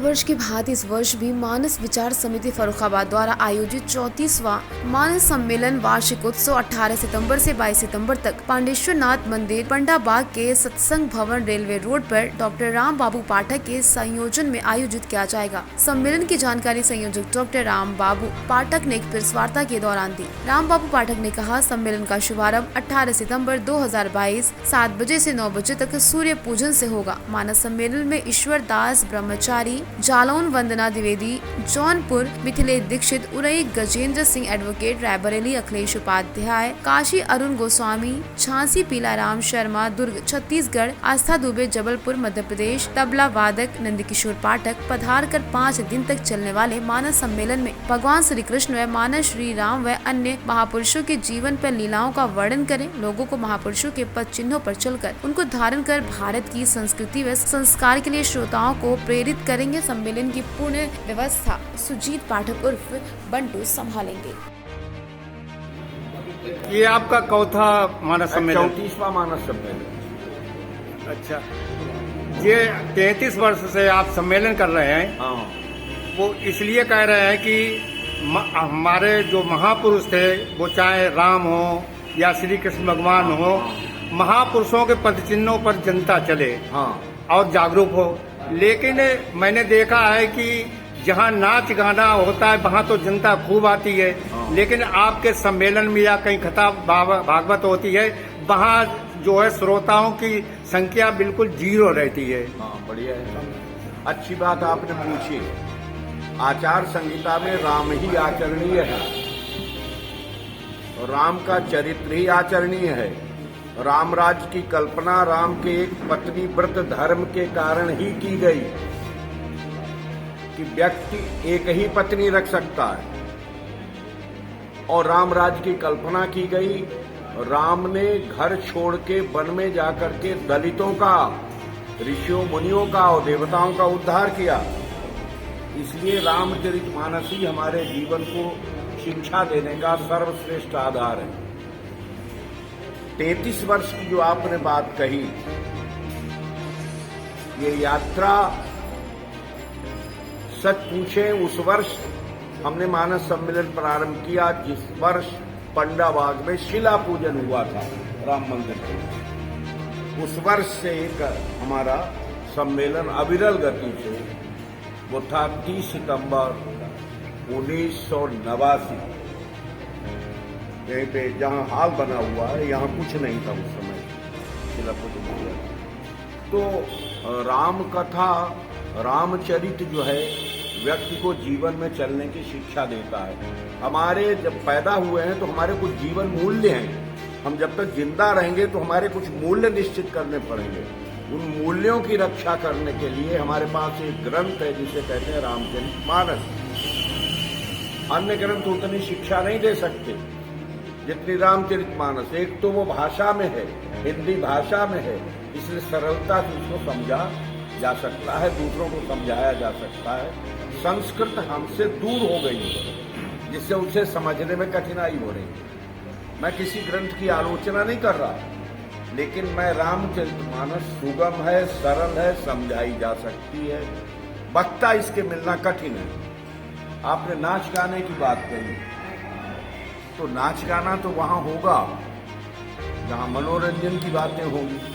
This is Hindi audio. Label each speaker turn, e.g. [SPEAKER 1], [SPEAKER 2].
[SPEAKER 1] वर्ष की भांति इस वर्ष भी मानस विचार समिति फर्रुखाबाद द्वारा आयोजित 34वां मानस सम्मेलन वार्षिकोत्सव 18 सितंबर से 22 सितंबर तक पांडेश्वर नाथ मंदिर पंडाबाग के सत्संग भवन रेलवे रोड पर डॉक्टर राम बाबू पाठक के संयोजन में आयोजित किया जाएगा। सम्मेलन की जानकारी संयोजक डॉक्टर राम बाबू पाठक ने एक प्रेस वार्ता के दौरान दी। राम बाबू पाठक ने कहा, सम्मेलन का शुभारंभ 18 सितंबर 2022 7 बजे से 9 बजे तक सूर्य पूजन से होगा। मानस सम्मेलन में ईश्वर दास ब्रह्मचारी, जालौन वंदना द्विवेदी, जौनपुर मिथिलेश दीक्षित, उरई गजेंद्र सिंह एडवोकेट, रायबरेली अखिलेश उपाध्याय, काशी अरुण गोस्वामी, झांसी पीलाराम शर्मा दुर्ग छत्तीसगढ़, आस्था दुबे जबलपुर मध्य प्रदेश, तबला वादक नंदकिशोर पाठक पधार कर 5 दिन तक चलने वाले मानस सम्मेलन में भगवान श्री कृष्ण व मानस श्री राम व अन्य महापुरुषों के जीवन पर लीलाओं का वर्णन करें। लोगों को महापुरुषों के पद चिन्हों पर चलकर उनको धारण कर भारत की संस्कृति व संस्कार के लिए श्रोताओं को प्रेरित करेंगे। सम्मेलन की पूर्ण व्यवस्था सुजीत पाठक उर्फ बंटू संभालेंगे।
[SPEAKER 2] ये आपका चौथा मानस सम्मेलन?
[SPEAKER 3] 34वां मानस सम्मेलन।
[SPEAKER 2] अच्छा, ये 33 वर्ष से आप सम्मेलन कर रहे हैं।
[SPEAKER 3] हाँ,
[SPEAKER 2] वो इसलिए कह रहे हैं कि हमारे जो महापुरुष थे, वो चाहे राम हो या श्री कृष्ण भगवान हो, महापुरुषों के पद चिन्हों पर जनता चले और जागरूक हो। लेकिन मैंने देखा है कि जहाँ नाच गाना होता है वहाँ तो जनता खूब आती है, लेकिन आपके सम्मेलन में या कहीं कथा भागवत होती है, वहाँ जो है श्रोताओं की संख्या बिल्कुल 0 रहती है।
[SPEAKER 3] हाँ, बढ़िया है। अच्छी बात आपने पूछी। आचार संहिता में राम ही आचरणीय है, राम का चरित्र ही आचरणीय है। राम राज्य की कल्पना राम के एक पत्नी व्रत धर्म के कारण ही की गई कि व्यक्ति एक ही पत्नी रख सकता है, और राम राज्य की कल्पना की गई। राम ने घर छोड़ के वन में जाकर के दलितों का, ऋषियों मुनियों का और देवताओं का उद्धार किया। इसलिए रामचरितमानस ही हमारे जीवन को शिक्षा देने का सर्वश्रेष्ठ आधार है। 33 वर्ष की जो आपने बात कही, ये यात्रा सच पूछे उस वर्ष हमने मानस सम्मेलन प्रारंभ किया जिस वर्ष पंडाबाग में शिला पूजन हुआ था राम मंदिर के। उस वर्ष से एक हमारा सम्मेलन अविरल गति से, वो था 30 सितंबर 1989। यहीं पे जहां हाल बना हुआ है, यहाँ कुछ नहीं था उस समय शिला पूजन हुआ। तो राम कथा, रामचरित जो है व्यक्ति को जीवन में चलने की शिक्षा देता है। हमारे जब पैदा हुए हैं तो हमारे कुछ जीवन मूल्य हैं। हम जब तक जिंदा रहेंगे तो हमारे कुछ मूल्य निश्चित करने पड़ेंगे। उन मूल्यों की रक्षा करने के लिए हमारे पास एक ग्रंथ है जिसे कहते हैं रामचरितमानस। अन्य ग्रंथ उतनी शिक्षा नहीं दे सकते जितनी रामचरितमानस। एक तो वो भाषा में है, हिंदी भाषा में है, इसलिए सरलता से उसको समझा जा सकता है, दूसरों को समझाया जा सकता है। संस्कृत हमसे दूर हो गई है, जिससे उसे समझने में कठिनाई हो रही है। मैं किसी ग्रंथ की आलोचना नहीं कर रहा, लेकिन मैं रामचरितमानस सुगम है, सरल है, समझाई जा सकती है। वक्ता इसके मिलना कठिन है। आपने नाच गाने की बात कही, तो नाच गाना तो वहां होगा जहां मनोरंजन की बातें होंगी।